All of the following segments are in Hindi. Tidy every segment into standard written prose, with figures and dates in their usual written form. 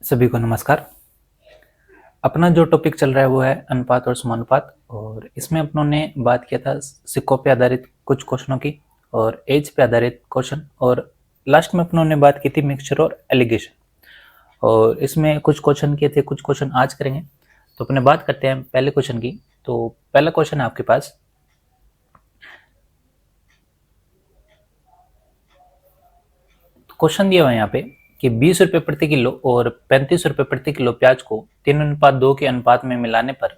सभी को नमस्कार। अपना जो टॉपिक चल रहा है वो है अनुपात और समानुपात, और इसमें अपनों ने बात किया था सिक्कों पे आधारित कुछ क्वेश्चनों की और एज पे आधारित क्वेश्चन, और लास्ट में अपनों ने बात की थी मिक्सचर और एलिगेशन। और इसमें कुछ क्वेश्चन किए थे, कुछ क्वेश्चन आज करेंगे। तो अपने बात करते हैं पहले क्वेश्चन की। तो पहला क्वेश्चन है आपके पास, क्वेश्चन दिया हुआ है यहाँ पे कि 20 रुपये प्रति किलो और 35 रुपये प्रति किलो प्याज को 3:2 के अनुपात में मिलाने पर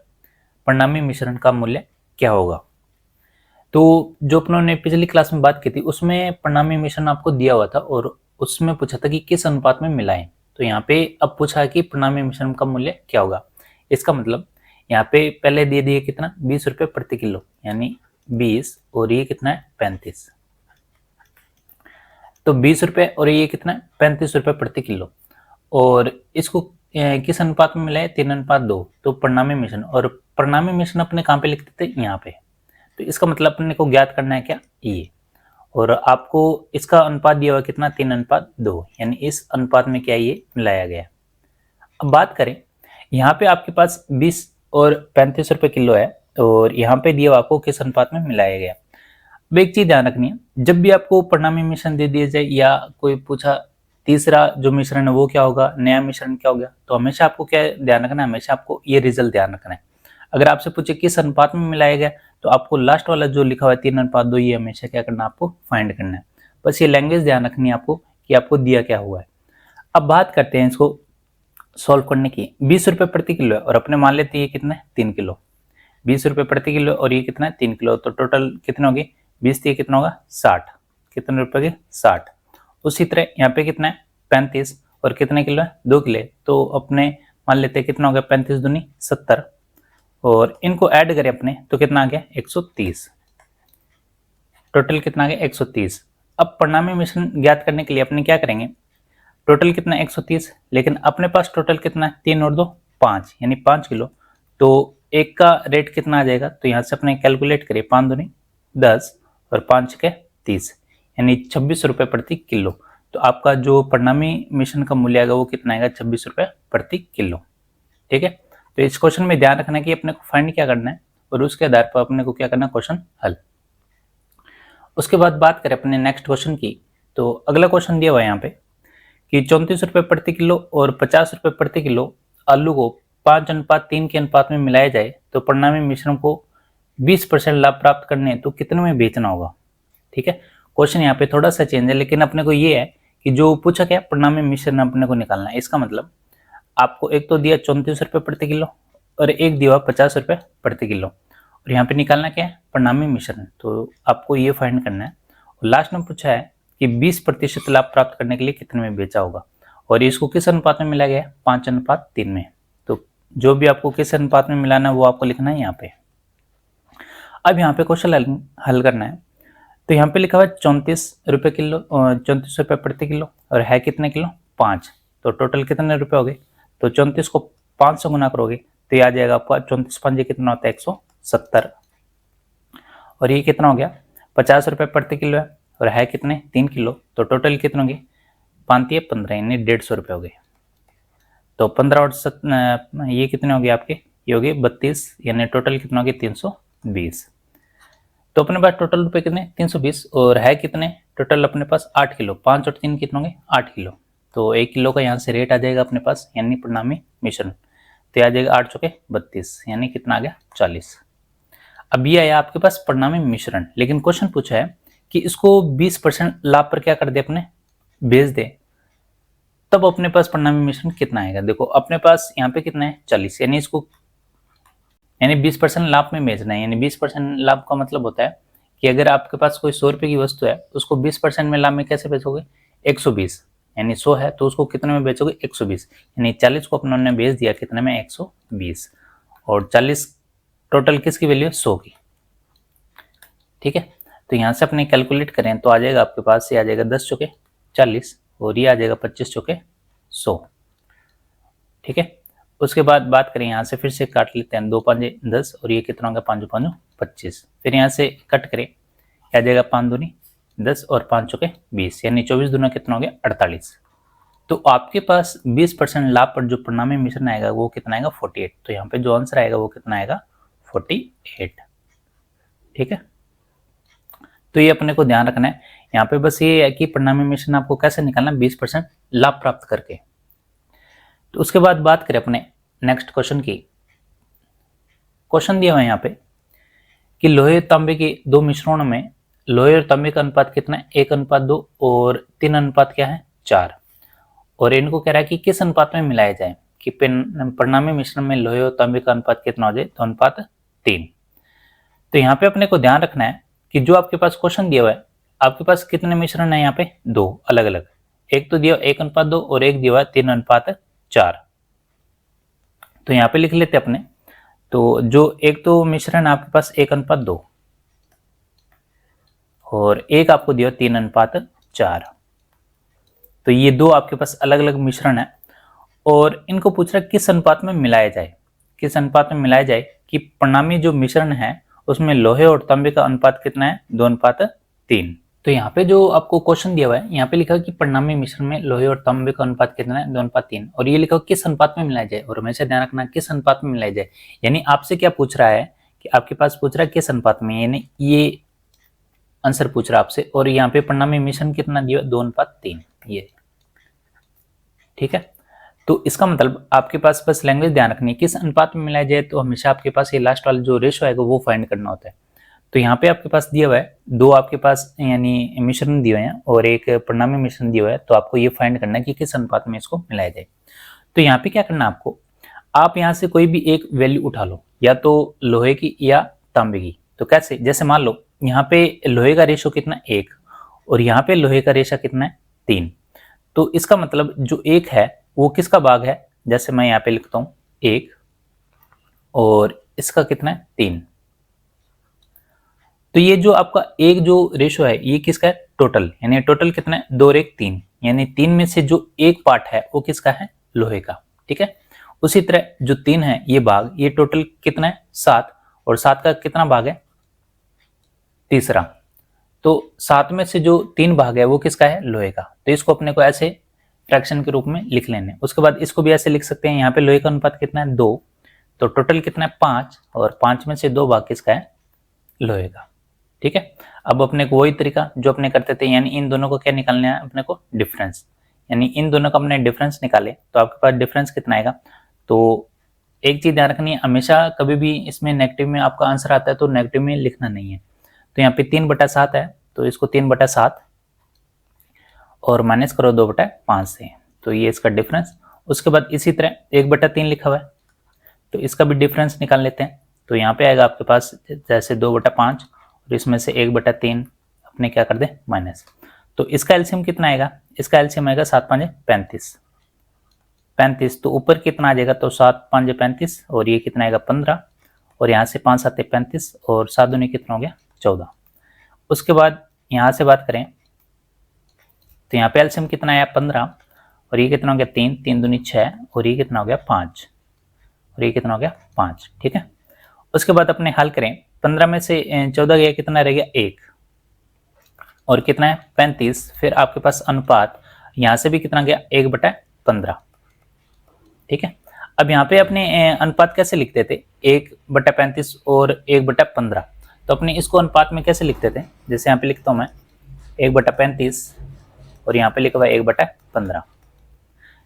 परिणामी मिश्रण का मूल्य क्या होगा। तो जो अपनों ने पिछली क्लास में बात की थी उसमें परिणामी मिश्रण आपको दिया हुआ था और उसमें पूछा था कि किस अनुपात में मिलाएं। तो यहाँ पे अब पूछा है कि परिणामी मिश्रण का मूल्य क्या होगा। इसका मतलब यहाँ पे पहले दे दिए कितना 20 रुपये प्रति किलो, यानी 20, और ये कितना है 35। तो 20 रुपये और ये कितना है 35 रुपये प्रति किलो, और इसको किस अनुपात में मिला है 3:2। तो परिणामी मिश्रण, और परिणामी मिश्रण अपने कहाँ पे लिखते थे यहाँ पे। तो इसका मतलब अपने को ज्ञात करना है क्या ये, और आपको इसका अनुपात दिया हुआ कितना 3:2, यानी इस अनुपात में क्या ये मिलाया गया। अब बात करें यहाँ पे आपके पास 20 और 35 रुपये किलो है, और यहाँ पे दिया हुआ आपको किस अनुपात में मिलाया गया। अब एक चीज ध्यान रखनी है, जब भी आपको परिणामी मिश्रण दे दिया जाए या कोई पूछा तीसरा जो मिश्रण है वो क्या होगा, नया मिश्रण क्या हो गया, तो हमेशा आपको क्या ध्यान रखना है, हमेशा आपको ये रिजल्ट ध्यान रखना है। अगर आपसे पूछे किस अनुपात में मिलाया गया, तो आपको लास्ट वाला जो लिखा हुआ है 3:2, ये हमेशा क्या करना है, आपको फाइंड करना है। बस ये लैंग्वेज ध्यान रखनी है आपको कि आपको दिया क्या हुआ है। अब बात करते हैं इसको सॉल्व करने की। 20 रुपये प्रति किलो है और अपने मान लेते हैं ये कितना है 3 किलो। 20 रुपये प्रति किलो और ये कितना है 3 किलो, तो टोटल कितने होगी 20 थी, कितना होगा 60। कितने रुपए के 60। उसी तरह यहाँ पे कितना है 35, और कितने किलो है 2 किलो, तो अपने मान लेते हैं कितना हो गया 35 दूनी 70, और इनको ऐड करें अपने तो कितना आ गया 130। टोटल कितना आ गया 130। अब परिणामी मिश्रण ज्ञात करने के लिए अपने क्या करेंगे, टोटल कितना 130, लेकिन अपने पास टोटल कितना है 3 और 2 5, यानी 5 किलो। तो एक का रेट कितना आ जाएगा, तो यहाँ से अपने कैलकुलेट करिए, 5 दूनी 10 और 5 के 30, यानी 26 रुपये प्रति किलो। तो आपका जो परिणामी मिश्रण का मूल्य आएगा वो कितना आएगा 26 रुपये प्रति किलो। ठीक है, तो इस क्वेश्चन में ध्यान रखना है कि अपने को फाइंड क्या करना है और उसके आधार पर अपने को क्या करना है, क्वेश्चन हल। उसके बाद बात करें अपने नेक्स्ट क्वेश्चन की। तो अगला क्वेश्चन दिया हुआ है यहाँ पे कि 34 रुपये प्रति किलो और 50 रुपये प्रति किलो आलू को 5:3 के अनुपात में मिलाया जाए तो परिणामी मिश्रण को 20% लाभ प्राप्त करने तो कितने में बेचना होगा। ठीक है, क्वेश्चन यहाँ पे थोड़ा सा चेंज है, लेकिन अपने को ये है कि जो पूछा क्या परिणामी मिश्रण अपने को निकालना है। इसका मतलब आपको एक तो दिया 34 रुपये प्रति किलो और एक दिया 50 रुपये प्रति किलो, और यहाँ पे निकालना क्या है परिणामी मिश्रण। तो आपको ये फाइंड करना है। और लास्ट में पूछा है कि 20% लाभ प्राप्त करने के लिए कितने में बेचा होगा, और इसको किस अनुपात में मिलाया गया 5:3 में। तो जो भी आपको किस अनुपात में मिलाना है वो आपको लिखना है यहाँ पे। अब यहाँ पे क्वेश्चन हल करना है। तो यहाँ पे लिखा हुआ है 34 रुपये किलो, 34 रुपये प्रति किलो, और है कितने किलो 5। तो टोटल कितने रुपए हो गए, तो 34 को 5 से गुना करोगे तो ये आ जाएगा आपका 34 5 कितना होता है 170, और ये कितना हो गया 50 रुपये प्रति किलो है, और है कितने 3 किलो, तो टोटल कितने होंगे 5 15, यानी 150 रुपये हो गए। तो 15 और ये कितने हो गए आपके, ये हो गए 32, यानी टोटल कितना हो गया 320। तो अपने पास टोटल रुपए कितने 320, और है कितने टोटल अपने पास 8 किलो। 5 और 3 कितने होंगे 8 किलो। तो 1 किलो का यहाँ से रेट आ जाएगा अपने पास, यानी परिणामी मिश्रण। तो आ जाएगा 8 चौके 32, यानी कितना आ गया 40। अब ये आया आपके पास परिणामी मिश्रण, लेकिन क्वेश्चन पूछा है कि इसको 20% लाभ पर क्या कर दे अपने भेज दे, तब अपने पास परिणामी मिश्रण कितना आएगा। देखो अपने पास यहाँ पे कितना है 40, यानी इसको 20% लाभ में बेचना है। यानी 20% लाभ का मतलब होता है कि अगर आपके पास कोई 100 रुपये की वस्तु है उसको 20% में लाभ में कैसे बेचोगे 120, यानी 100 है तो उसको कितने में बेचोगे 120, यानी 40 को अपने बेच दिया कितने में 120, और 40 टोटल किसकी वैल्यू है 100 की। ठीक है, तो यहाँ से अपने कैलकुलेट करें तो आ जाएगा आपके पास, ये आ जाएगा 10 चौके 40, और ये आ जाएगा 25 चौके 100। ठीक है, उसके बाद बात करें यहाँ से फिर से काट लेते हैं, 2 5 10, और ये कितना होगा 5 5 25। फिर यहाँ से कट करें, आ जाएगा 5 दूनी 10 और 5 चौके 20, यानी 24 दूना कितना हो गया 48। तो आपके पास 20% लाभ पर जो परिणामी मिश्रण आएगा वो कितना आएगा 48। तो यहाँ पे जो आंसर आएगा वो कितना आएगा 48। ठीक है, तो ये अपने को ध्यान रखना है। यहाँ पे बस ये है कि परिणामी मिश्रण आपको कैसे निकालना, 20% लाभ प्राप्त करके। तो उसके बाद बात करें अपने नेक्स्ट क्वेश्चन की। क्वेश्चन दिया हुआ है यहाँ पे कि लोहे और तांबे के दो मिश्रणों में लोहे और तांबे का अनुपात कितना है, 1:2 और 3 क्या है 4। और इनको कह रहा है कि किस अनुपात में मिलाया जाए, कि परिणामी मिश्रण में लोहे और तांबे का अनुपात कितना हो जाए, तो अनुपात 3। तो यहाँ पे अपने को ध्यान रखना है कि जो आपके पास क्वेश्चन दिया हुआ है, आपके पास कितने मिश्रण है यहाँ पे, दो अलग अलग। एक तो दिया 1:2 और एक दिया 3:4। तो यहाँ पे लिख लेते अपने। तो जो एक तो मिश्रण आपके पास 1:2 और एक आपको दिया 3:4। तो ये दो आपके पास अलग अलग मिश्रण है और इनको पूछ रहा है किस अनुपात में मिलाया जाए, किस अनुपात में मिलाया जाए, कि परिणामी जो मिश्रण है उसमें लोहे और तांबे का अनुपात कितना है, 2:3। तो यहाँ पे जो आपको क्वेश्चन दिया हुआ है, यहाँ पे लिखा है कि परिणामी मिश्रण में लोहे और तांबे का अनुपात कितना है, 2:3। और ये लिखा है किस अनुपात में मिलाया जाए, और हमेशा ध्यान रखना किस अनुपात में मिलाया जाए। यानी आपसे क्या पूछ रहा है कि आपके पास पूछ रहा है किस अनुपात में, यानी ये आंसर पूछ रहा है आपसे। और यहाँ पे परिणामी मिश्रण कितना दिया, 2:3 ये। ठीक है, तो इसका मतलब आपके पास बस लैंग्वेज ध्यान रखनी है, किस अनुपात में मिलाया जाए। तो हमेशा आपके पास ये लास्ट वाला जो रेशो आएगा वो फाइंड करना होता है। तो यहाँ पे आपके पास दिया हुआ है दो आपके पास यानी मिश्रण दिए हुए हैं और एक परिणामी मिश्रण दिया हुआ है। तो आपको ये फाइंड करना है कि किस अनुपात में इसको मिलाया जाए। तो यहाँ पे क्या करना है आपको, आप यहाँ से कोई भी एक वैल्यू उठा लो, या तो लोहे की या तांबे की। तो कैसे, जैसे मान लो यहाँ पे लोहे का रेशो कितना 1 और यहाँ पे लोहे का रेशा कितना है 3। तो इसका मतलब जो एक है वो किसका भाग है, जैसे मैं यहाँ पे लिखता हूँ 1 और इसका कितना है 3। तो ये जो आपका एक जो रेशो है ये किसका है, टोटल, यानी टोटल कितना है 2 और 1 3, यानी 3 में से जो एक पार्ट है वो किसका है, लोहे का। ठीक है, उसी तरह जो 3 है ये भाग, ये टोटल कितना है 7, और 7 का कितना भाग है, तीसरा। तो 7 में से जो 3 भाग है वो किसका है, लोहे का। तो इसको अपने को ऐसे फ्रैक्शन के रूप में लिख लेने। उसके बाद इसको भी ऐसे लिख सकते हैं, यहाँ पे लोहे का अनुपात कितना है 2, तो टोटल कितना है 5, और 5 में से 2 भाग किसका है, लोहे का। ठीक है, अब अपने को वही तरीका जो अपने करते थे, यानी इन दोनों को क्या निकालना है अपने को, डिफरेंस। यानी इन दोनों का अपने डिफरेंस निकाले तो आपके पास डिफरेंस कितना आएगा। तो एक चीज ध्यान रखनी है, हमेशा कभी भी इसमें नेगेटिव में आपका आंसर आता है तो नेगेटिव में लिखना नहीं है। तो यहाँ पे 3/7 है, तो इसको 3/7 और माइनस करो 2/5 से, तो ये इसका डिफरेंस। उसके बाद इसी तरह 1/3 लिखा हुआ है, तो इसका भी डिफरेंस निकाल लेते हैं। तो यहाँ पे आएगा आपके पास जैसे 2/5 और इसमें से 1/3 अपने क्या कर दे माइनस। तो इसका एलसीएम कितना आएगा, इसका एलसीएम आएगा 7×5 = 35। तो ऊपर कितना आ जाएगा, तो 7×5 = 35 और ये कितना आएगा 15, और यहाँ से 5×7 = 35 और 7 दूनी कितना हो गया 14। उसके बाद यहाँ से बात करें तो यहाँ पे एलसीएम कितना आया 15, और ये कितना हो गया 3, 3 दूनी 6, और ये कितना हो गया 5, और ये कितना हो गया 5। ठीक है, उसके बाद अपने हल करें, 15 में से 14 गया, कितना रह गया 1, और कितना है 35। फिर आपके पास अनुपात यहाँ से भी कितना गया 1/15। ठीक है, अब यहाँ पे अपने अनुपात कैसे लिखते थे, 1/35 और 1/15। तो अपने इसको अनुपात में कैसे लिखते थे, जैसे यहाँ पे लिखता हूँ मैं 1/35 और यहाँ पे लिखा हुआ है 1/15।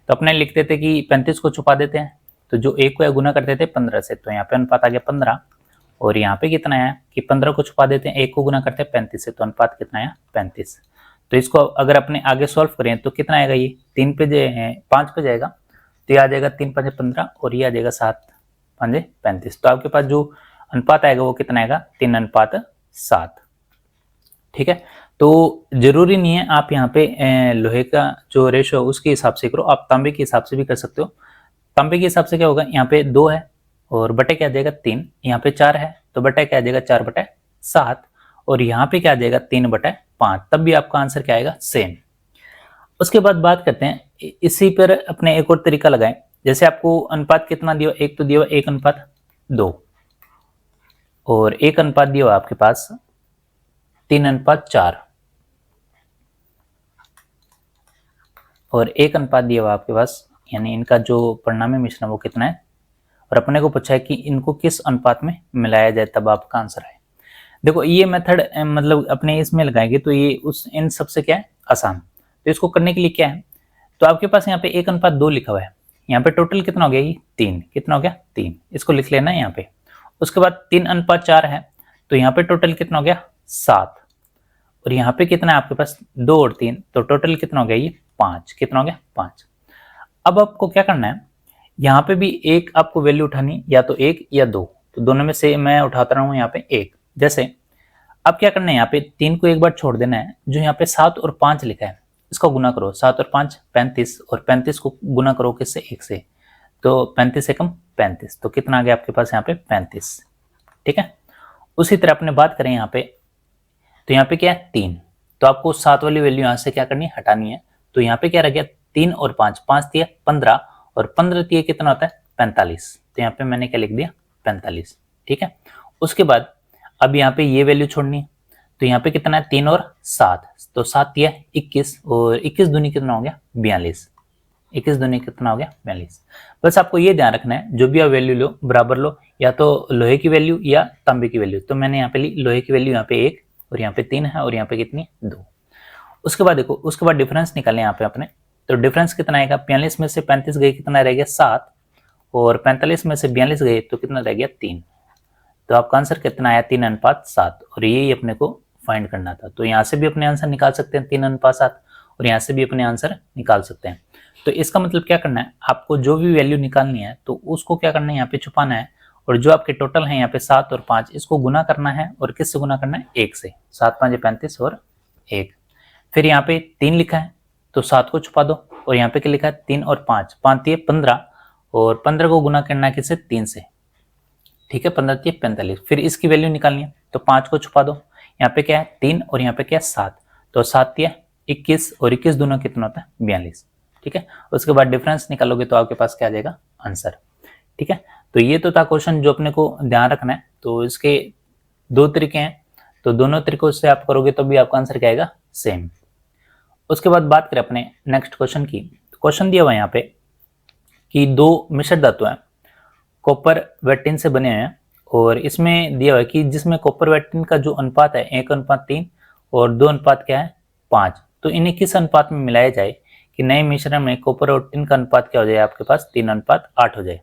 तो अपने लिखते थे कि 35 को छुपा देते हैं, तो जो 1 को गुना करते थे 15 से, तो यहाँ पे अनुपात आ गया 15। और यहाँ पे कितना है कि 15 को छुपा देते हैं, 1 को गुना करते हैं 35 से, तो अनुपात कितना आया 35। तो इसको अगर अपने आगे सॉल्व करें तो कितना आएगा, ये 3 पे 5 पे जाएगा, तो ये आ जाएगा 3×5 = 15 और ये आ जाएगा 7×5 = 35। तो आपके पास जो अनुपात आएगा वो कितना आएगा 3:7। ठीक है, तो जरूरी नहीं है आप यहाँ पे लोहे का जो रेशो है उसके हिसाब से करो, आप तांबे के हिसाब से भी कर सकते हो। तांबे के हिसाब से क्या होगा, यहाँ पे 2 है और बटे क्या आ जाएगा 3, यहाँ पे 4 है तो बटे क्या आ जाएगा 4/7, और यहाँ पे क्या आ जाएगा 3/5, तब भी आपका आंसर क्या आएगा सेम। उसके बाद बात करते हैं इसी पर अपने एक और तरीका लगाएं। जैसे आपको अनुपात कितना दिया, एक तो दिया 1:2 और 1 अनुपात दिया आपके पास 3:4, और 1 अनुपात दिया हुआ आपके पास, यानी इनका जो परिणामी मिश्रण वो कितना है, और अपने को पूछा है कि इनको किस अनुपात में मिलाया जाए तब आपका आंसर है। देखो ये मेथड मतलब अपने इसमें लगाएंगे तो ये उस इन सबसे क्या है, आसान। तो इसको करने के लिए क्या है, तो आपके पास यहाँ पे 1 अनुपात 2 लिखा हुआ है, यहाँ पे टोटल कितना हो गया, ये 3, कितना हो गया 3, इसको लिख लेना है यहाँ पे। उसके बाद 3 अनुपात 4 है, तो यहाँ पे टोटल कितना हो गया 7, और यहाँ पे कितना है आपके पास 2 और 3, तो टोटल कितना हो गया ये 5, कितना हो गया 5। अब आपको क्या करना है, यहाँ पे भी एक आपको वैल्यू उठानी, या तो 1 या 2, तो दोनों में से मैं उठाता रहा हूँ यहाँ पे 1। जैसे अब क्या करना है, यहाँ पे 3 को एक बार छोड़ देना है, जो यहाँ पे 7 और 5 लिखा है इसको गुना करो, 7 और 5 35, और 35 को गुना करो किससे, 1 से, तो 35 से कम 35, तो कितना आ गया आपके पास यहाँ पे 35। ठीक है, उसी तरह अपने बात करें यहाँ पे, तो यहाँ पे क्या है 3, तो आपको 7 वाली वैल्यू यहाँ से क्या करनी है, हटानी है। तो यहाँ पे क्या रह गया 3 और 5, 5 दिया 15, और 15 दिए कितना होता है 45, तो यहाँ पे मैंने क्या लिख दिया 45। ठीक है, उसके बाद अब यहाँ पे ये वैल्यू छोड़नी है, तो यहाँ पे कितना है 3 और 7, तो 7 दिया 21, और 21 दूनी कितना हो गया 42, 21 दूनी कितना हो गया 42। बस आपको ये ध्यान रखना है जो भी आप वैल्यू लो बराबर लो, या तो लोहे की वैल्यू या तांबे की वैल्यू। तो मैंने यहाँ पे ली लोहे की वैल्यू, यहाँ पे 1 और यहाँ पे 3 है, और यहाँ पे कितनी 2। उसके बाद देखो, उसके बाद डिफरेंस निकालें यहाँ पे अपने, तो डिफरेंस कितना आएगा, 45 में से 35 गए कितना रह गया 7, और 45 में से 42 गए तो कितना रह गया 3, तो आपका आंसर कितना आया 3 अनुपात 7, और यही अपने को फाइंड करना था। तो यहाँ से भी अपने आंसर निकाल सकते हैं 3 अनुपात 7, और यहाँ से भी अपने आंसर निकाल सकते हैं। तो इसका मतलब क्या करना है, आपको जो भी वैल्यू निकालनी है तो उसको क्या करना है, यहाँ पे छुपाना है, और जो आपके टोटल है यहाँ पे 7 और 5, इसको गुना करना है, और किससे गुना करना है 1 से, 7 5 35 और 1। फिर यहाँ पे 3 लिखा है तो 7 को छुपा दो, और यहाँ पे क्या लिखा है 3 और 5, 5 दिए 15, और 15 को गुना करना है किससे 3 से। ठीक है, 15 दिए 45, फिर इसकी वैल्यू निकालनी है, तो 5 को छुपा दो, यहाँ पे क्या है 3, और यहाँ पे क्या है 7, तो 7 दिया 21, और 21 दोनों कितना होता है 42। ठीक है, उसके बाद डिफरेंस निकालोगे तो आपके पास क्या आ जाएगा आंसर। ठीक है, तो ये तो था क्वेश्चन जो अपने को ध्यान रखना है। तो इसके 2 तरीके हैं, तो दोनों तरीकों से आप करोगे तो भी आपका आंसर क्या आएगा सेम। उसके बाद बात करें अपने नेक्स्ट क्वेश्चन की, क्वेश्चन दिया हुआ है यहाँ पे कि 2 मिश्र धातु हैं, कॉपर व टिन से बने हुए हैं, और इसमें दिया हुआ है कि जिसमें कॉपर व टिन का जो अनुपात है 1 अनुपात 3 और 2 अनुपात क्या है 5, तो इन्हें किस अनुपात में मिलाया जाए कि नए मिश्रण में कॉपर और टिन का अनुपात क्या हो जाए आपके पास 3 अनुपात 8 हो जाए।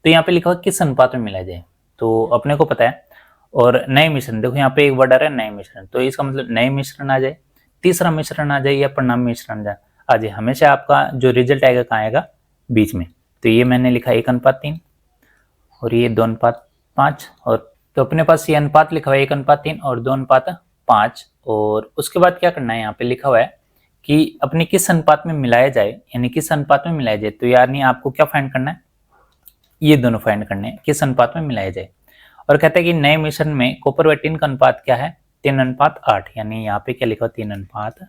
तो यहाँ पे लिखा हुआ किस अनुपात में मिलाया जाए, तो अपने को पता है, और नए मिश्रण, देखो यहाँ पे एक वर्ड आ रहा है नए मिश्रण, तो इसका मतलब नए मिश्रण आ जाए, तीसरा मिश्रण आ जाए, या परिणामी मिश्रण आ जाए, हमेशा आपका जो रिजल्ट आएगा कहाँ आएगा बीच में। तो ये मैंने लिखा 1 अनुपात 3, और ये 2 अनुपात 5, और तो अपने पास ये अनुपात लिखा हुआ है 1 अनुपात 3 और 2 अनुपात 5। और उसके बाद क्या करना है, यहाँ पे लिखा हुआ है कि अपने किस अनुपात में मिलाया जाए, यानी किस अनुपात में मिलाया जाए। तो यार नहीं, आपको क्या फाइंड करना है, ये दोनों फाइंड करने हैं किस अनुपात में मिलाया जाए। और कहता है कि नए मिश्रण में कॉपर व टिन का अनुपात क्या है 3 अनुपात 8, यानी यहाँ पे क्या लिखा हुआ 3 अनुपात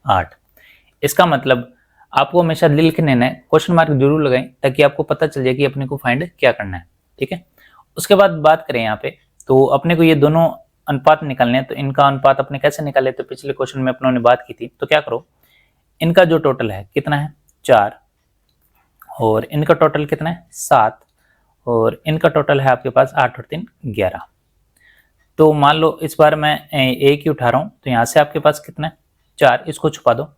8। इसका मतलब आपको हमेशा लिख लेना है, क्वेश्चन मार्क जरूर लगाएं ताकि आपको पता चल जाए कि अपने को फाइंड क्या करना है। ठीक है, उसके बाद बात करें यहाँ पे, तो अपने को ये दोनों अनुपात निकालने हैं, तो इनका अनुपात अपने कैसे निकाले, तो पिछले क्वेश्चन में अपनों ने बात की थी। तो क्या करो, इनका जो टोटल है कितना है 4, और इनका टोटल कितना है 7, और इनका टोटल है आपके पास 8 और 3 11। तो मान लो इस बार मैं एक ही उठा रहा हूँ, तो यहाँ से आपके पास कितना है 4, इसको छुपा दो,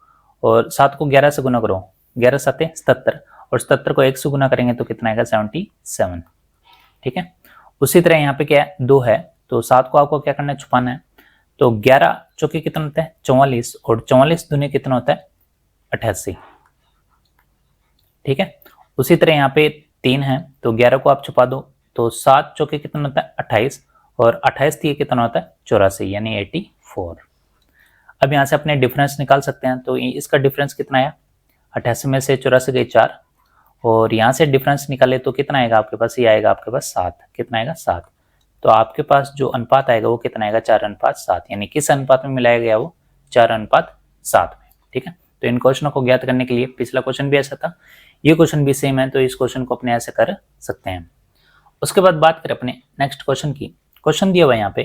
और 7 को 11 से गुना करो, 11 7 77, और 77 को 1 से गुना करेंगे तो कितना आएगा 77। ठीक है, उसी तरह यहाँ पे क्या है 2 है, तो 7 को आपको क्या करना है छुपाना है, तो 11 चौके कितना होता है 44, और 44 दूनी कितना होता है 88। ठीक है, उसी तरह यहाँ पे 3 है, तो 11 को आप छुपा दो, तो 7 चौके कितना होता है 28, और 28 दिए कितना होता है 84, यानी 84। अब यहाँ से अपने डिफरेंस निकाल सकते हैं, तो इसका डिफरेंस कितना आया 88 में से 84 गई 4, और यहाँ से डिफरेंस निकाले तो कितना आएगा आपके पास, ये आएगा आपके पास 7, कितना आएगा 7। तो आपके पास जो अनुपात आएगा वो कितना आएगा 4 अनुपात 7, यानी किस अनुपात में मिलाया गया वो 4 अनुपात 7 में। ठीक है, तो इन क्वेश्चनों को ज्ञात करने के लिए पिछला क्वेश्चन भी ऐसा था, ये क्वेश्चन भी सेम है, तो इस क्वेश्चन को अपने ऐसे कर सकते हैं। उसके बाद बात करें अपने नेक्स्ट क्वेश्चन की, क्वेश्चन दिया हुआ है यहाँ पे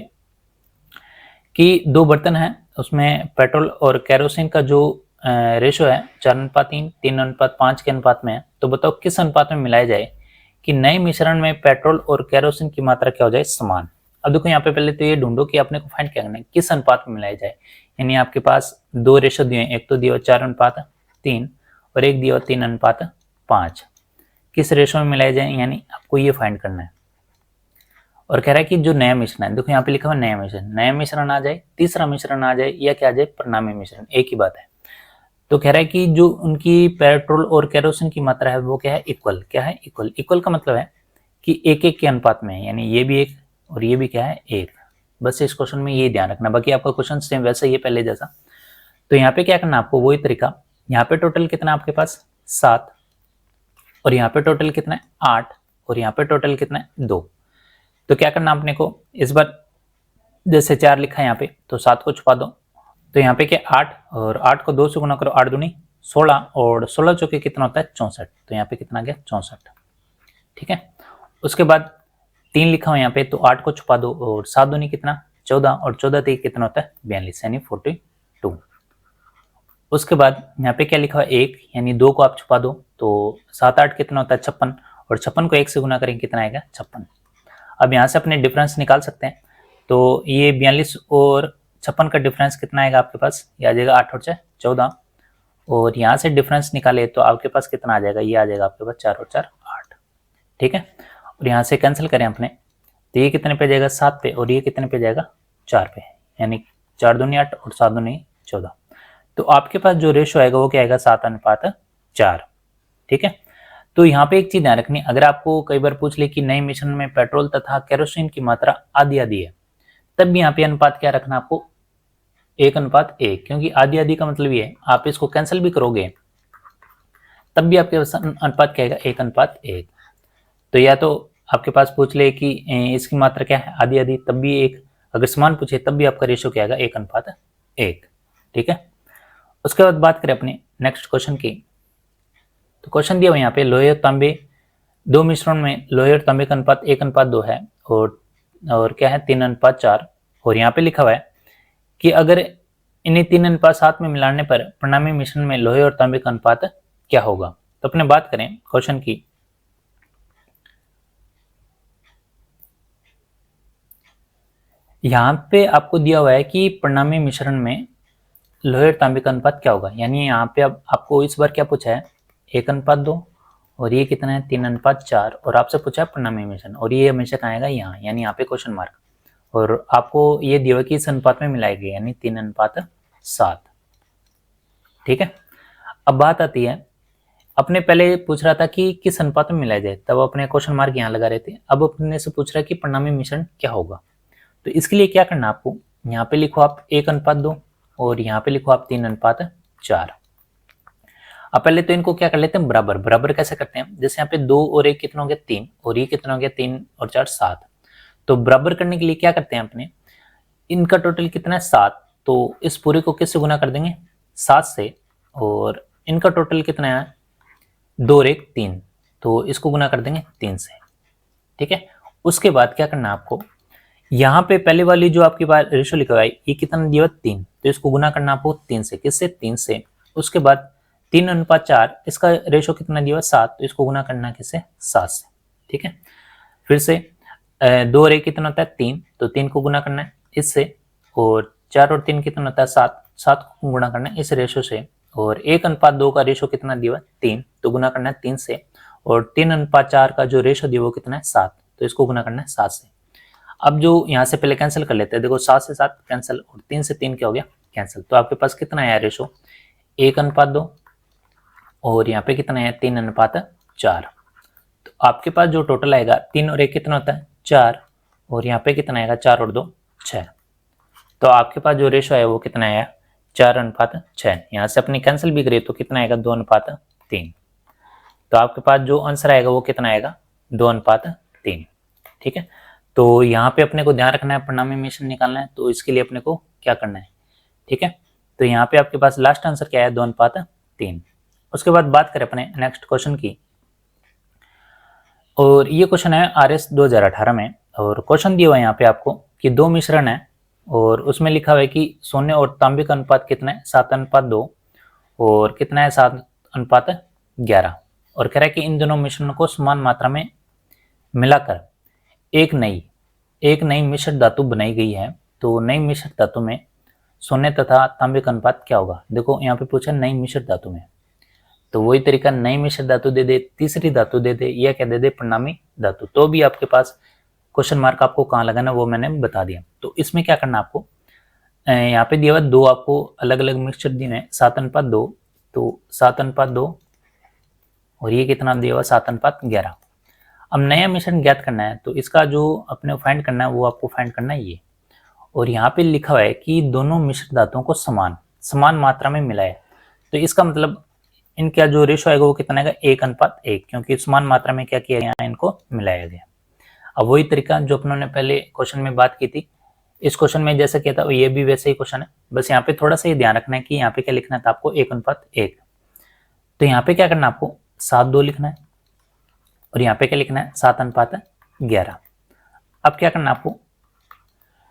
कि 2 बर्तन हैं, उसमें पेट्रोल और केरोसिन का जो रेशो है 4:3, 3:5 के अनुपात में है, तो बताओ किस अनुपात में मिलाया जाए कि नए मिश्रण में पेट्रोल और केरोसिन की मात्रा क्या हो जाए, समान। अब देखो यहाँ पे पहले तो ये ढूंढो कि आपने को फाइंड क्या करना है, किस अनुपात में मिलाया जाए। यानी आपके पास दो रेशो दिए हैं, एक तो दिया 4:3 और एक दिया 3:5। किस रेशो में मिलाया जाए, यानी आपको ये फाइंड करना है। और कह रहा है कि जो नया मिश्रण है, देखो यहाँ पे लिखा हुआ नया मिश्रण आ जाए, तीसरा मिश्रण आ जाए, या क्या आ जाए, परिणामी मिश्रण, एक ही बात है। तो कह रहा है कि जो उनकी पेट्रोल और केरोसिन की मात्रा है वो क्या है, इक्वल। क्या है, इक्वल। इक्वल का मतलब है कि एक एक के अनुपात में है, यानी ये भी एक और ये भी क्या है, एक। बस इस क्वेश्चन में ये ध्यान रखना, बाकी आपका क्वेश्चन सेम वैसा ही है पहले जैसा। तो यहाँ पे क्या करना आपको, वही तरीका। यहाँ पे टोटल कितना आपके पास 7, और यहाँ पे टोटल कितना है 8, और यहाँ पे टोटल कितना है 2। तो क्या करना आपने को, इस बार जैसे 4 लिखा है यहाँ पे, तो 7 को छुपा दो। तो यहाँ पे क्या 8, और 8 को 2 से गुना करो, 8 दूनी 16, और 16 चौके कितना होता है 64। तो यहाँ पे कितना आ गया 64। ठीक है। उसके बाद 3 लिखा हुआ यहाँ पे, तो 8 को छुपा दो, और 7 दूनी कितना 14, और 14 3 कितना होता है 42, यानी 42। उसके बाद यहाँ पे क्या लिखा हुआ 1, यानी 2 को आप छुपा दो, तो 7 8 कितना होता है 56, और 56 को 1 से गुना करेंगे कितना आएगा 56। अब यहाँ से अपने डिफरेंस निकाल सकते हैं। तो ये 42 और 56 का डिफरेंस कितना आएगा आपके पास, ये आ जाएगा 8 और 6 14, और यहाँ से डिफरेंस निकाले तो आपके पास कितना आ जाएगा, ये आ जाएगा आपके पास 4 और 4 8। ठीक है। और यहाँ से कैंसिल करें अपने, तो ये कितने पे जाएगा 7 पे, और ये कितने पे जाएगा 4 पे, यानी 4 दूनी 8 और 7 दूनी 14। तो आपके पास जो रेशो आएगा वो क्या आएगा 7:4। ठीक है। तो यहाँ पे एक चीज ध्यान रखनी, अगर आपको कई बार पूछ ले कि नए मिश्रण में पेट्रोल तथा केरोसिन की मात्रा आधी आधी है, तब भी यहाँ पे अनुपात क्या रखना आपको, 1:1, क्योंकि आधी आधी का मतलब ये है, आप इसको कैंसिल भी करोगे तब भी आपके पास अनुपात क्या आएगा 1:1। तो या तो आपके पास पूछ ले कि इसकी मात्रा क्या है आधी आधी, तब भी एक, अगर समान पूछे तब भी आपका रेशो क्या आएगा 1:1। ठीक है। उसके बाद बात करें अपने नेक्स्ट क्वेश्चन की, तो क्वेश्चन दिया हुआ यहाँ पे, लोहे और तांबे दो मिश्रण में लोहे और तांबे का अनुपात 1:2 है, और क्या है 3:4। और यहाँ पे लिखा हुआ है कि अगर इन्हें 3:7 में मिलाने पर परिणामी मिश्रण में लोहे और तांबे का अनुपात क्या होगा। तो अपने बात करें क्वेश्चन की, यहाँ पे आपको दिया हुआ है कि परिणामी मिश्रण में लोहे और तांबे का अनुपात क्या होगा। यानी यहाँ पे अब आपको इस बार क्या पूछा है 1:2, और ये कितना है 3:4, और आपसे पूछा है परिणामी मिश्रण, और ये हमेशा कहाँ आएगा यहाँ, यानी यहाँ पे क्वेश्चन मार्क। और आपको ये दिया हुआ कि इस अनुपात में मिलाया गया, यानी 3:7। ठीक है। अब बात आती है, अपने पहले पूछ रहा था कि किस अनुपात में मिलाया जाए, तब अपने क्वेश्चन मार्क यहाँ लगा रहे थे। अब अपने से पूछ रहा है कि परिणामी मिश्रण क्या होगा। तो इसके लिए क्या करना आपको, यहाँ पे लिखो आप 1:2, और यहाँ पे लिखो आप 3:4। अब पहले तो इनको क्या कर लेते हैं, बराबर। बराबर कैसे करते हैं, जैसे यहाँ पे 2 और 1 कितना हो गया 3, और ये कितना हो गया 3 और 4 7। तो बराबर करने के लिए क्या करते हैं अपने, इनका टोटल कितना है 7, तो इस पूरे को किससे गुना कर देंगे 7 से, और इनका टोटल कितना है 2 और 1 3, तो इसको गुना कर देंगे 3 से। ठीक है। उसके बाद क्या करना है आपको, यहाँ पे पहले वाली जो आपकी बात रेशो लिखा हुआ है, ये कितना दिया 3, तो इसको गुना करना आपको 3 से, किससे 3 से। उसके बाद 3:4, इसका रेशो कितना दिया 7, तो इसको गुना करना किससे 7 से। ठीक है। फिर से 2 और 1 कितना होता है 3, तो 3 को गुना करना है इससे, और 4 और 3 कितना होता है 7, 7 को गुना करना है इस रेशो से, और 1:2 का रेशो कितना दिया 3, तो गुना करना है 3 से, और 3:4 का जो रेशो दिया वो कितना है 7, तो इसको गुना करना है 7 से। अब जो यहाँ से पहले कैंसिल कर लेते हैं, देखो 7 से 7 कैंसिल, और 3 से 3 क्या हो गया कैंसिल। तो आपके पास कितना है रेशो 1:2, और यहाँ पे कितना है 3:4। तो आपके पास जो टोटल आएगा 3 और 1 कितना होता है 4, और यहाँ पे कितना आएगा 4 और 2 6। तो आपके पास जो रेशो है वो कितना आया 4:6। यहाँ से अपनी कैंसिल भी करिए तो कितना आएगा 2:3। तो आपके पास जो आंसर आएगा वो कितना आएगा 2:3। ठीक है। तो यहाँ पे अपने को ध्यान रखना है, परिणामी मिश्रण निकालना है, तो इसके लिए अपने को क्या करना है। ठीक है। तो यहाँ पे आपके पास लास्ट आंसर क्या है 2:3। उसके बाद बात करें अपने नेक्स्ट क्वेश्चन की, और ये क्वेश्चन है RS 2018 में, और क्वेश्चन दिया हुआ है यहाँ पे आपको कि दो मिश्रण है, और उसमें लिखा हुआ है कि सोने और तांबे का अनुपात कितना है 7:2, और कितना है 7:11, और कह रहा है कि इन दोनों मिश्रणों को समान मात्रा में मिलाकर एक नई मिश्र धातु बनाई गई है। तो नई मिश्र धातु में सोने तथा तांबे का अनुपात क्या होगा। देखो यहाँ पे पूछा नई मिश्र धातु में, तो वही तरीका नई मिश्र धातु दे दे, तीसरी धातु दे दे, या क्या दे दे परिणामी धातु। तो भी आपके पास क्वेश्चन मार्क आपको कहाँ लगाना वो मैंने बता दिया। तो इसमें क्या करना आपको, यहाँ पे दिया हुआ दो आपको अलग अलग मिक्सचर दिए हैं 7:2, तो 7:2 और ये कितना दिया हुआ 7:11। अब नया मिश्रण ज्ञात करना है, तो इसका जो अपने फाइंड करना है वो आपको फाइंड करना है ये, और यहाँ पे लिखा हुआ है कि दोनों मिश्र धातुओं को समान मात्रा में मिलाए। तो इसका मतलब इनका जो रेशो आएगा वो कितना आएगा 1:1, क्योंकि समान मात्रा में क्या किया गया, इनको मिलाया गया। अब वही तरीका जो अपनों ने पहले क्वेश्चन में बात की थी, इस क्वेश्चन में जैसा किया था ये भी वैसे ही क्वेश्चन है, बस यहाँ पे थोड़ा सा ये ध्यान रखना है कि यहाँ पे क्या लिखना था आपको 1:1। तो यहाँ पे क्या करना है आपको 7:2 लिखना है, और यहाँ पे क्या लिखना है 7:11। अब क्या करना है आपको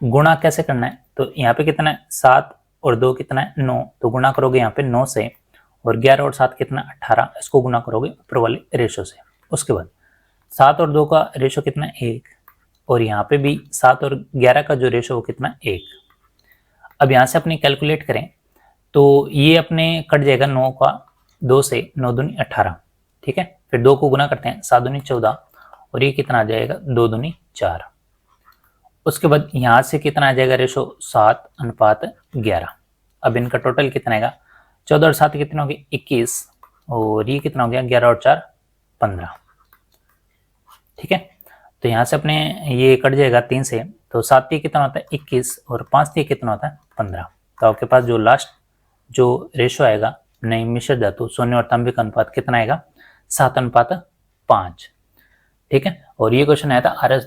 गुणा कैसे करना है, तो यहाँ पे कितना है 7 और 2 कितना है 9, तो गुणा करोगे यहाँ पे 9 से, और 11 और 7 कितना 18, इसको गुणा करोगे ऊपर वाले रेशो से। उसके बाद 7 और 2 का रेशो कितना 1, और यहाँ पे भी 7 और 11 का जो रेशो वो कितना 1। अब यहाँ से अपनी कैलकुलेट करें तो ये अपने कट जाएगा 9 का 2 से, 9 दूनी 18, ठीक है। फिर 2 को गुना करते हैं, 7 दूनी 14, और ये कितना आ जाएगा 2 दूनी 4। उसके बाद यहाँ से कितना आ जाएगा रेशो 7:11। अब इनका टोटल कितना आएगा 14 और 7 कितना हो गया 21, और ये कितना हो गया 11 और 4 15, ठीक है। तो यहाँ से अपने ये कट जाएगा 3 से, तो 7 3 कितना होता है 21, और 5 3 कितना होता है 15। तो आपके पास जो लास्ट जो रेशो आएगा नई मिश्र धातु सोने और तांबे का अनुपात कितना आएगा 7:5, ठीक है। और ये क्वेश्चन आया था RS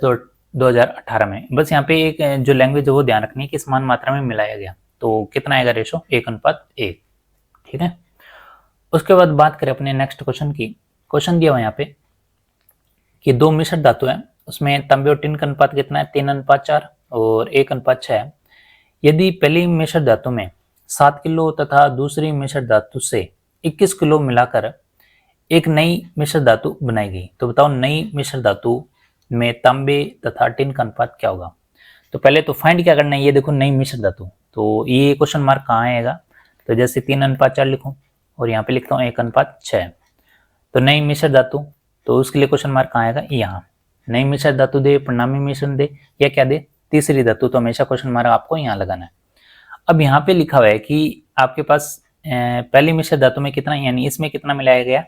2018 में। बस यहाँ पे एक जो लैंग्वेज है वो ध्यान रखनी है कि समान मात्रा में मिलाया गया, तो कितना आएगा रेशो 1:1, ठीक है। उसके बाद बात करें अपने नेक्स्ट क्वेश्चन की। क्वेश्चन दिया हुआ यहाँ पे कि दो मिश्र धातु है, उसमें तांबे और टिन का अनुपात कितना है 3:4 और 1:6। यदि पहली मिश्र धातु में 7 किलो तथा दूसरी मिश्र धातु से 21 किलो मिलाकर एक नई मिश्र धातु बनाई गई, तो बताओ नई मिश्र धातु में तांबे तथा टिन का अनुपात क्या होगा। तो पहले तो फाइंड क्या करना है, ये देखो नई मिश्र धातु, तो ये क्वेश्चन मार्क कहाँ आएगा, तो जैसे 3:4 लिखूं और यहाँ पे लिखता हूँ 1:6, तो नई मिश्र धातु, तो उसके लिए क्वेश्चन मार्क कहाँ आएगा यहाँ। नई मिश्र धातु दे, परिणामी मिश्रण दे, या क्या दे तीसरी धातु, तो हमेशा क्वेश्चन मार्क आपको यहाँ लगाना है। अब यहाँ पे लिखा हुआ है कि आपके पास पहली मिश्र धातु में कितना, यानी इसमें कितना मिलाया गया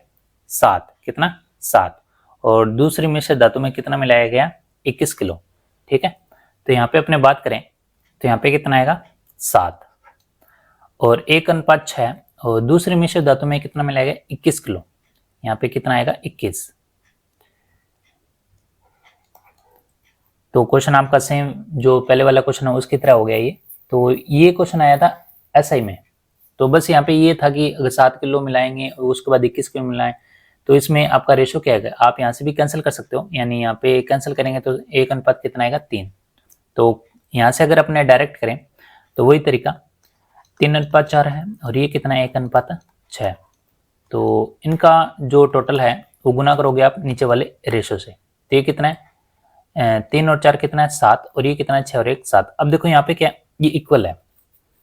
7, कितना 7, और दूसरी मिश्र धातु में कितना मिलाया गया 21 किलो, ठीक है। तो यहाँ पे अपने बात करें तो यहाँ पे कितना आएगा 7 और 1:6, और दूसरी मिश्र धातु में कितना मिलाया गया 21 किलो, यहाँ पे कितना आएगा 21। तो क्वेश्चन आपका सेम जो पहले वाला क्वेश्चन है उसकी तरह हो गया ये। तो ये क्वेश्चन आया था SI में, तो बस यहाँ पे ये था कि अगर 7 किलो मिलाएंगे और उसके बाद 21 किलो मिलाएं तो इसमें आपका रेशो क्या है, आप यहाँ से भी कैंसिल कर सकते हो, यानी यहाँ पे कैंसिल करेंगे तो 1 कितना आएगा 3। तो यहाँ से अगर अपने डायरेक्ट करें तो वही तरीका 3:4 है, और ये कितना है 1:6। तो इनका जो टोटल है वो गुना करोगे आप नीचे वाले रेशो से, तो ये कितना है 3 और 4 कितना है 7, और ये कितना है 6 और 1 7। अब देखो यहाँ पे क्या ये इक्वल है,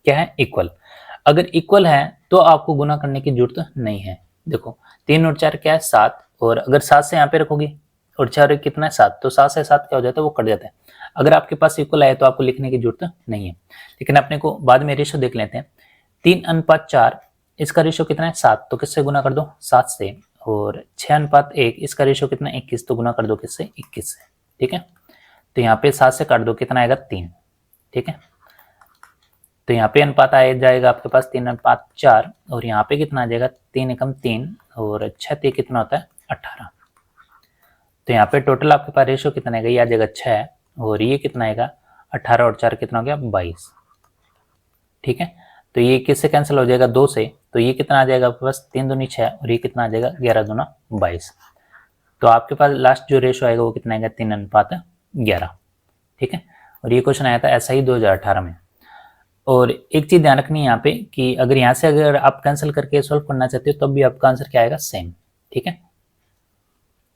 क्या है इक्वल। अगर इक्वल है तो आपको गुना करने की जरूरत नहीं है। देखो 3 और 4 क्या है 7, और अगर 7 से यहाँ पे रखोगे और 4 और 1 कितना है 7, तो 7 से 7 क्या हो जाता है वो कट जाता है। अगर आपके पास इक्वल आए तो आपको लिखने की जरूरत नहीं है, लेकिन अपने को बाद में रेशो देख लेते हैं। 3:4 इसका रेशो कितना है 7, तो किससे गुना कर दो 7 से, और 6:1 इसका रेशो कितना 21, तो गुना कर दो किससे 21 से, ठीक है। तो यहाँ पे 7 से काट दो कितना आएगा 3, ठीक है। तो यहाँ पे अनुपात आ जाएगा आपके पास 3:4, और यहाँ पे कितना आ जाएगा 3 एकम 3, और 6 3 कितना होता है 18। तो यहाँ पे टोटल आपके पास रेशो कितना आएगा, ये आ जाएगा 6, और ये कितना आएगा 18 और 4 कितना हो गया 22, ठीक है। तो ये किससे कैंसिल हो जाएगा 2 से, तो ये कितना आ जाएगा आपके पास 3 दूनी 6, और ये कितना आ जाएगा 11 दूना 22। तो आपके पास लास्ट जो रेशो आएगा वो कितना आएगा 3:11, ठीक है। और ये क्वेश्चन आया था SI 2018 में। और एक चीज ध्यान रखनी है यहाँ पे कि अगर यहाँ से अगर आप कैंसिल करके सॉल्व करना चाहते हो तब भी आपका आंसर क्या आएगा, सेम। ठीक है,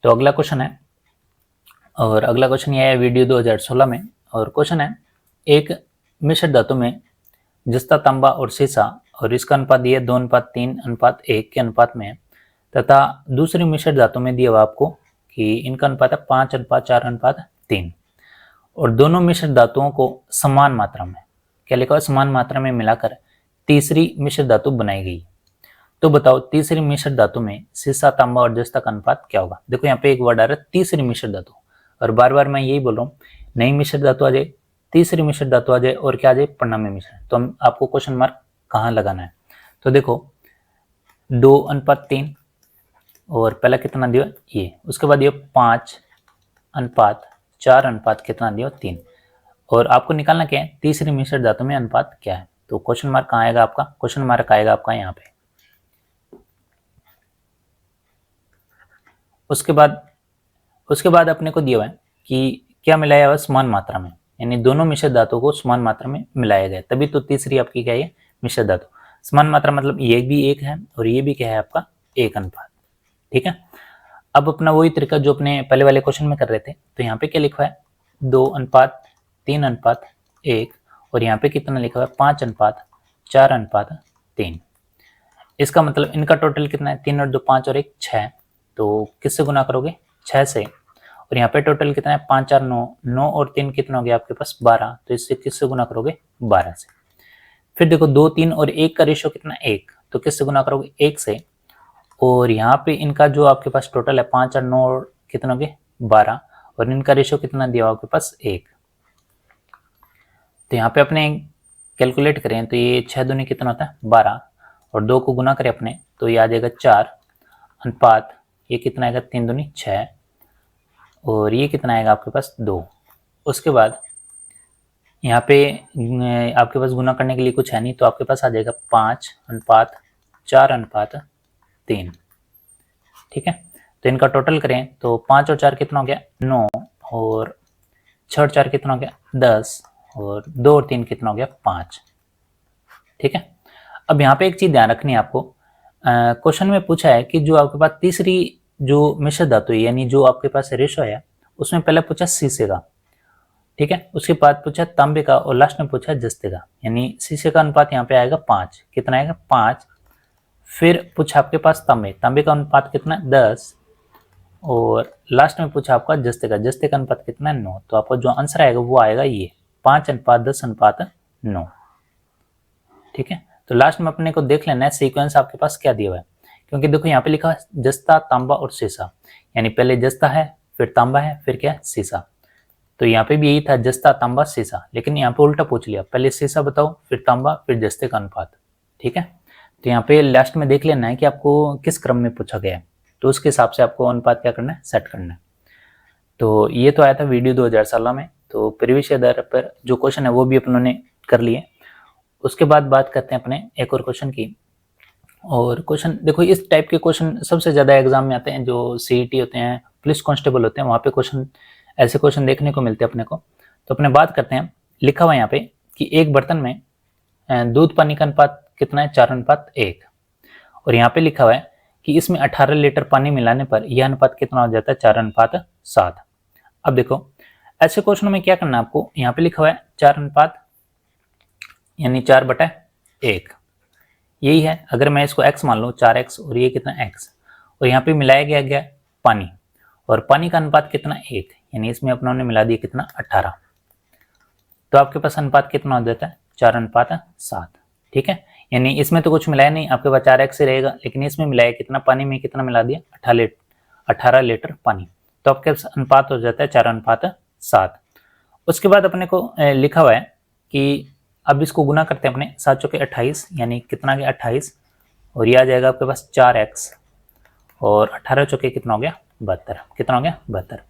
तो अगला क्वेश्चन है, और अगला क्वेश्चन ये है वीडियो 2016 में, और क्वेश्चन है एक मिश्र धातु में जस्ता, तांबा और सीसा, और इसका अनुपात ये 2:3:1 के अनुपात में है, तथा दूसरी मिश्र धातु में दिया हुआ आपको कि इनका अनुपात है 5:4:3, और दोनों मिश्र धातुओं को समान मात्रा में, क्या लिखा हुआ, समान मात्रा में मिलाकर तीसरी मिश्र धातु बनाई गई। तो बताओ तीसरी मिश्र धातु में सीसा, तांबा और जस्ता का अनुपात क्या होगा। देखो यहाँ पे एक वर्ड आ रहा है तीसरी मिश्र धातु, और बार बार मैं यही बोल रहा हूँ, नई मिश्र धातु आ जाए, तीसरी मिश्र धातु आ जाए, और क्या आ जाए, परिणामी मिश्रण। तो हम आपको क्वेश्चन मार्क कहाँ लगाना है, तो देखो 2:3, और पहला कितना दिया ये, उसके बाद ये 5:4 कितना दिया 3, और आपको निकालना क्या है, तीसरी मिश्र धातु में अनुपात क्या है। तो क्वेश्चन मार्क कहाँ आएगा आपका, क्वेश्चन मार्क आएगा आपका यहाँ पे। उसके बाद अपने को दिया हुआ है कि क्या मिलाया हुआ समान मात्रा में, यानी दोनों मिश्र धातु को समान मात्रा में मिलाया गया, तभी तो तीसरी आपकी क्या है, मिश्र धातु। समान मात्रा मतलब ये भी एक है और ये भी क्या है आपका, एक अनुपात। ठीक है, अब अपना वही तरीका जो अपने पहले वाले क्वेश्चन में कर रहे थे, तो यहाँ पे क्या लिखा है 2:3:1, और यहाँ पे कितना लिखा हुआ है 5:4:3। इसका मतलब इनका टोटल कितना है, 3 और 2 5 और 1 6, तो किससे गुना करोगे, 6 से, और यहाँ पे टोटल कितना है 5 4 9, 9 और 3 कितना हो गया आपके पास 12, तो इससे किससे गुना करोगे, 12 से। फिर देखो 2 3 और 1 का रेशियो कितना 1, तो किससे गुना करोगे, 1 से, और यहाँ पे इनका जो आपके पास टोटल है 5 और 9 और कितना हो गए 12, और इनका रेशियो कितना दिया हुआ आपके पास 1। तो यहाँ पे अपने कैलकुलेट करें तो ये 6 दूनी कितना होता है 12, और 2 को गुना करें अपने तो ये आ जाएगा 4, अनुपात ये कितना आएगा 3 दूनी 6, और ये कितना आएगा आपके पास 2। उसके बाद यहाँ पे आपके पास गुना करने के लिए कुछ है नहीं, तो आपके पास आ जाएगा 5:4:3। ठीक है, तो इनका टोटल करें तो 5 और 4 कितना हो गया 9, और 6 और 4 कितना हो गया 10, और 2 और 3 कितना हो गया 5। ठीक है, अब यहाँ पे एक चीज ध्यान रखनी है आपको, क्वेश्चन में पूछा है कि जो आपके पास तीसरी जो मिश्र धातु है, यानी जो आपके पास रेशो है, उसमें पहले पूछा शीशे का, ठीक है, उसके बाद पूछा तांबे का, और लास्ट में पूछा जस्ते का, यानी शीशे का अनुपात यहाँ पे आएगा 5, कितना आएगा 5। फिर पूछा आपके पास तांबे का अनुपात कितना 10, और लास्ट में पूछा आपका जस्ते का अनुपात कितना 9। तो आपका जो आंसर आएगा वो आएगा ये 5:10:9। ठीक है, तो लास्ट में अपने को देख लेना है सीक्वेंस आपके पास क्या दिया हुआ है, क्योंकि देखो यहाँ पे लिखा है जस्ता, तांबा और सीसा, यानी पहले जस्ता है, फिर तांबा है, फिर क्या है सीसा। तो यहाँ पे भी यही था जस्ता, तांबा, सीसा, लेकिन यहाँ पे उल्टा पूछ लिया, पहले सीसा बताओ, फिर तांबा, फिर जस्ते का अनुपात। ठीक है, तो यहाँ पे लास्ट में देख लेना है कि आपको किस क्रम में पूछा गया है, तो उसके हिसाब से आपको अनुपात क्या करना है, सेट करना है। तो ये तो आया था वीडियो 2016 में, तो प्रीवियस ईयर पर जो क्वेश्चन है वो भी अपनों ने कर लिए। उसके बाद बात करते हैं अपने एक और क्वेश्चन की, और क्वेश्चन देखो इस टाइप के क्वेश्चन सबसे ज़्यादा एग्जाम में आते हैं, जो सीईटी होते हैं, पुलिस कांस्टेबल होते हैं, वहाँ पे क्वेश्चन ऐसे क्वेश्चन देखने को मिलते हैं अपने को। तो अपने बात करते हैं, लिखा हुआ है यहाँ पे कि एक बर्तन में दूध पानी का अनुपात कितना है 4:1, और यहाँ पे लिखा हुआ है कि इसमें 18 लीटर पानी मिलाने पर यह अनुपात कितना हो जाता है 4:7। अब देखो ऐसे क्वेश्चनों में क्या करना है आपको, यहाँ पे लिखा हुआ है 4 यानी 4/1, यही है। अगर मैं इसको x मान लूँ 4x, और ये कितना x, और यहाँ पे मिलाया गया पानी, और पानी का अनुपात कितना 1, यानी इसमें अपनों ने मिला दिया कितना 18, तो आपके पास अनुपात कितना हो जाता है 4:7। ठीक है, यानी इसमें तो कुछ मिलाया नहीं, आपके पास 4x ही रहेगा, लेकिन इसमें मिलाया कितना, पानी में कितना मिला दिया 18 लीटर पानी, तो आपके पास अनुपात हो जाता है 4:7। उसके बाद अपने को लिखा हुआ है कि अब इसको गुना करते हैं अपने 7 चौके 28, यानी कितना गया 28, और यह आ जाएगा आपके पास 4x, और 18 चौके कितना हो गया 72, कितना हो गया 72।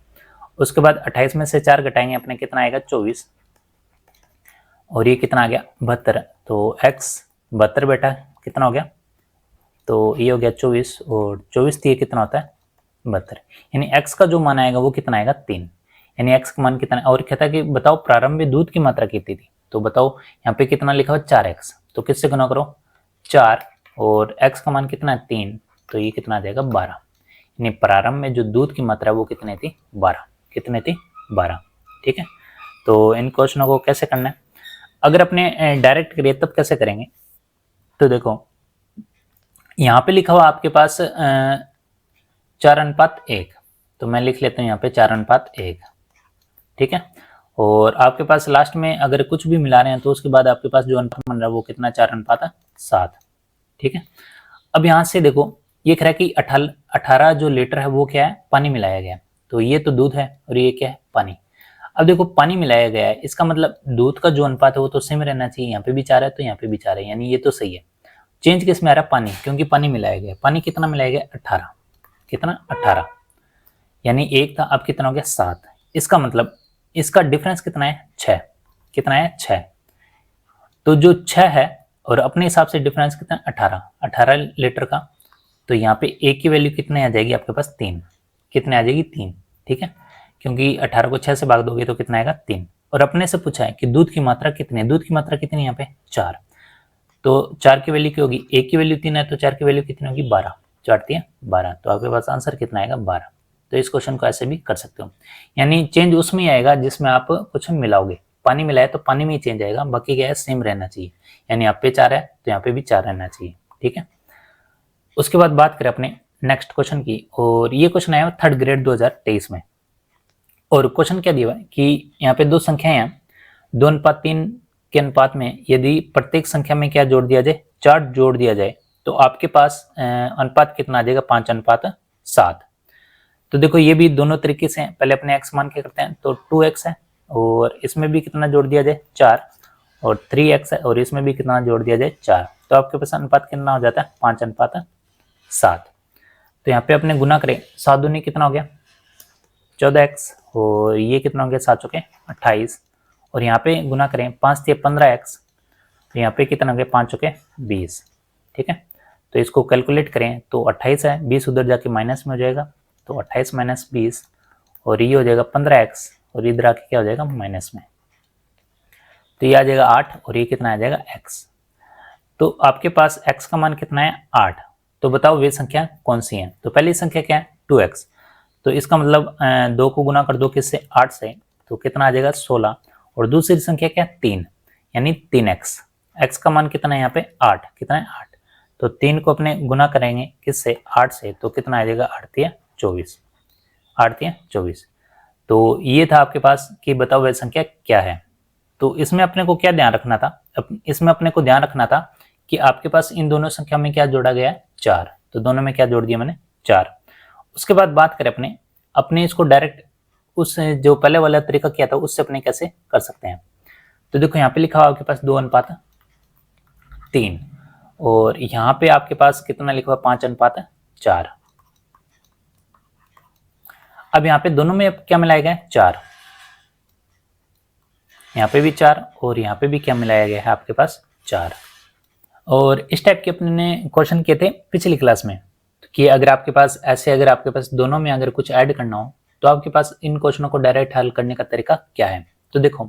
उसके बाद 28 में से 4 घटाएंगे अपने कितना आएगा 24, और ये कितना आ गया 72, तो x 72 बेटा कितना हो गया, तो ये हो गया 24, और 24 ये कितना होता है 72, यानी x का जो मान आएगा वो कितना आएगा 3, यानी x का मान कितना है। और कहता है कि बताओ प्रारंभ में दूध की मात्रा कितनी थी, तो बताओ यहाँ पे कितना लिखा हुआ 4x, तो किससे गुना करो 4 और x का मान कितना है 3, तो ये कितना आ जाएगा 12। यानी प्रारंभ में जो दूध की मात्रा वो कितनी थी 12, कितनी थी 12। ठीक है, तो इन क्वेश्चनों को कैसे करना है, अगर अपने डायरेक्ट करिए तब कैसे करेंगे, तो देखो यहाँ पे लिखा हुआ आपके पास 4:1, तो मैं लिख लेता हूँ यहाँ पे 4:1। ठीक है, और आपके पास लास्ट में अगर कुछ भी मिला रहे हैं तो उसके बाद आपके पास जो अनुपात बन रहा है वो कितना 4:7। ठीक है, अब यहाँ से देखो ये कह रहा है कि 18 जो लीटर है वो क्या है पानी मिलाया गया, तो ये तो दूध है और ये क्या है पानी। अब देखो पानी मिलाया गया है, इसका मतलब दूध का जो अनुपात है वो तो सेम रहना चाहिए, यहाँ पे भी 4 है तो यहाँ पे भी 4 है, यानी ये तो सही है। चेंज किस में आ रहा है पानी, क्योंकि पानी मिलाया गया। पानी कितना मिलाया गया 18, कितना 18, यानी 1 था अब कितना हो गया 7। इसका मतलब इसका डिफरेंस कितना है 6, कितना है 6, तो जो 6 है और अपने हिसाब से डिफरेंस कितना है 18 लीटर का, तो यहाँ पे ए की वैल्यू कितने आ जाएगी आपके पास 3, कितने आ जाएगी 3। ठीक है, क्योंकि 18 को 6 से भाग दोगे तो कितना आएगा 3, और अपने से पूछा है कि दूध की मात्रा कितनी है, दूध की मात्रा कितनी है यहाँ पे 4, तो 4 की वैल्यू क्या होगी, ए की वैल्यू 3 है तो 4 की वैल्यू कितनी होगी 12, 4 है 12, तो आपके पास आंसर कितना आएगा 12। तो इस क्वेश्चन को ऐसे भी कर सकते हो, यानी चेंज उसमें ही आएगा जिसमें आप कुछ मिलाओगे, पानी मिलाए तो पानी में ही चेंज आएगा, बाकी क्या है सेम रहना चाहिए, यानी आप पे 4 है तो यहाँ पे भी 4 रहना चाहिए। ठीक है, उसके बाद बात करें अपने नेक्स्ट क्वेश्चन की, और ये क्वेश्चन आया 3rd ग्रेड 2023 में, और क्वेश्चन क्या दिया हुआ है कि यहाँ पे दो संख्याएं हैं, 2:3 के अनुपात में यदि प्रत्येक संख्या में क्या जोड़ दिया जाए 4 जोड़ दिया जाए तो आपके पास अनुपात कितना आ जाएगा 5:7। तो देखो ये भी दोनों तरीके से हैं, पहले अपने x मान के करते हैं, तो 2x है और इसमें भी कितना जोड़ दिया जाए 4, और 3x है और इसमें भी कितना जोड़ दिया जाए 4, तो आपके पास अनुपात कितना हो जाता है 5:7। तो यहाँ पे अपने गुना करें 7 दूनी कितना हो गया 14x, और ये कितना हो गया 7 चौके 28, और यहाँ पे गुना करें 5 से 15x, तो यहाँ पे कितना हो गया 5 चौके 20। ठीक है, तो इसको कैलकुलेट करें तो 28 है, 20 उधर जाके माइनस में हो जाएगा, तो 28 - 20, और ये हो जाएगा 15x, और इधर आके क्या हो जाएगा माइनस में, तो ये आ जाएगा 8, और ये कितना आ जाएगा x। तो आपके पास x का मान कितना है 8, तो बताओ वे संख्या कौन सी है, तो पहली संख्या क्या है 2x, तो इसका मतलब 2 को गुना कर दो किससे 8 से, तो कितना आ जाएगा 16, और दूसरी संख्या क्या है 3, यानी 3x, x का मान कितना है यहाँ पे 8, कितना है 8, तो 3 को अपने गुना करेंगे किससे 8 से, तो कितना आ जाएगा 8 × 24, 8 × 24। तो ये था आपके पास कि बताओ वह संख्या क्या है। तो इसमें अपने को क्या ध्यान रखना था, इसमें अपने को ध्यान रखना था कि आपके पास इन दोनों संख्या में क्या जोड़ा गया है 4, तो दोनों में क्या जोड़ दिया मैंने 4। उसके बाद बात करें अपने इसको डायरेक्ट उस जो पहले वाला तरीका किया था उससे अपने कैसे कर सकते हैं, तो देखो यहाँ पे लिखा हुआ आपके पास 2:3, और यहाँ पे आपके पास कितना लिखा हुआ 5:4। अब यहाँ पे दोनों में क्या मिलाया गया है 4, यहाँ पे भी 4 और यहाँ पे भी क्या मिलाया गया है आपके पास 4। और इस टाइप के अपने ने क्वेश्चन किए थे पिछली क्लास में कि अगर आपके पास ऐसे अगर आपके पास दोनों में अगर कुछ ऐड करना हो तो आपके पास इन क्वेश्चनों को डायरेक्ट हल करने का तरीका क्या है। तो देखो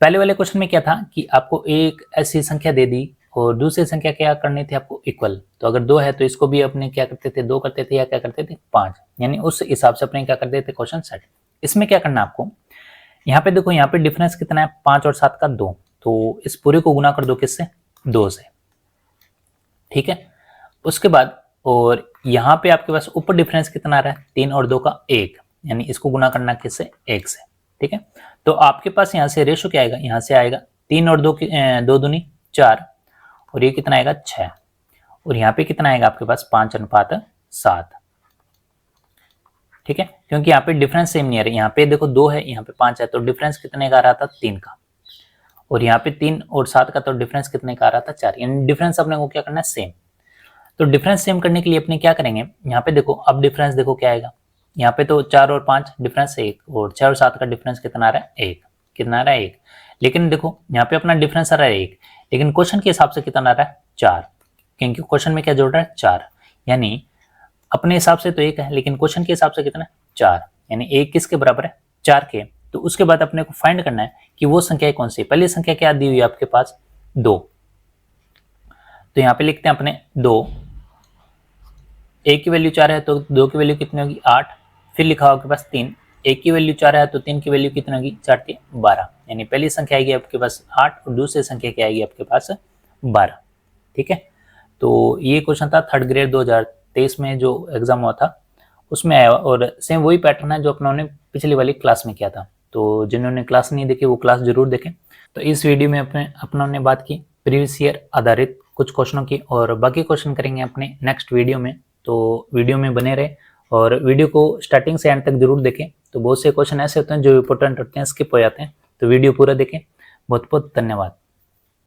पहले वाले क्वेश्चन में क्या था कि आपको एक ऐसी संख्या दे दी और दूसरी संख्या क्या करनी थी आपको इक्वल, तो अगर 2 है तो इसको भी अपने क्या करते थे 2 करते थे या क्या करते थे 5, यानी उस हिसाब से अपने क्या करते थे क्वेश्चन सेट। इसमें क्या करना आपको, यहाँ पे देखो यहाँ पे डिफरेंस कितना है 5 और 7 का 2, तो इस पूरे को गुना कर दो किससे 2 से। ठीक है, उसके बाद और यहाँ पे आपके पास ऊपर डिफरेंस कितना आ रहा है 3 और 2 का 1, यानी इसको गुना करना किससे 1 से। ठीक है, तो आपके पास यहाँ से रेशो क्या आएगा, यहाँ से आएगा 3 और 2 2 दूनी 4, और ये कितना आएगा 6, और यहाँ पे कितना आएगा आपके पास 5:7। ठीक है, क्योंकि यहाँ पे डिफरेंस सेम नहीं आ रहा, यहाँ पे देखो 2 है यहाँ पे 5 है, तो डिफरेंस कितने का आ रहा था 3 का, और यहाँ पे 3 और 7 का तो डिफरेंस कितने का आ रहा था 4, यानी डिफरेंस अपने को क्या करना है सेम। तो डिफरेंस सेम करने के लिए अपने क्या करेंगे, यहाँ पे देखो अब डिफरेंस देखो क्या आएगा, यहाँ पे तो 4 और 5 डिफरेंस 1, और 6 और 7 का डिफरेंस कितना आ रहा है 1, कितना आ रहा है 1, लेकिन देखो यहाँ पे अपना डिफरेंस आ रहा है 1, लेकिन क्वेश्चन के हिसाब से कितना आ रहा है 4, क्योंकि क्वेश्चन में क्या जोड़ रहा है 4, यानी अपने हिसाब से तो 1 है लेकिन क्वेश्चन के हिसाब से कितना 4, यानी 1 किसके बराबर है 4 के, तो उसके बाद अपने को फाइंड करना है कि वो संख्या कौन सी है। पहली संख्या क्या दी हुई है आपके पास 2, तो यहाँ पे लिखते हैं अपने 2, एक की वैल्यू 4 है तो 2 की वैल्यू कितनी होगी 8, फिर लिखा होगा आपके पास 3, एक की वैल्यू 4 है तो 3 की वैल्यू कितनी होगी 4 के 12, यानी पहली संख्या आएगी आपके पास 8 और दूसरी संख्या क्या आएगी आपके पास 12। ठीक है, तो ये क्वेश्चन था थर्ड ग्रेड 2023 में जो एग्जाम हुआ था उसमें आया, और सेम वही पैटर्न है जो अपनों ने पिछली वाली क्लास में किया था। तो जिन्होंने क्लास नहीं देखी वो क्लास जरूर देखें। तो इस वीडियो में अपनों ने बात की प्रीवियस ईयर आधारित कुछ क्वेश्चनों की, और बाकी क्वेश्चन करेंगे अपने नेक्स्ट वीडियो में। तो वीडियो में बने रहे और वीडियो को स्टार्टिंग से एंड तक जरूर देखें। तो बहुत से क्वेश्चन ऐसे होते हैं जो इंपॉर्टेंट होते हैं, स्किप हो जाते हैं, तो वीडियो पूरा देखें। बहुत बहुत धन्यवाद।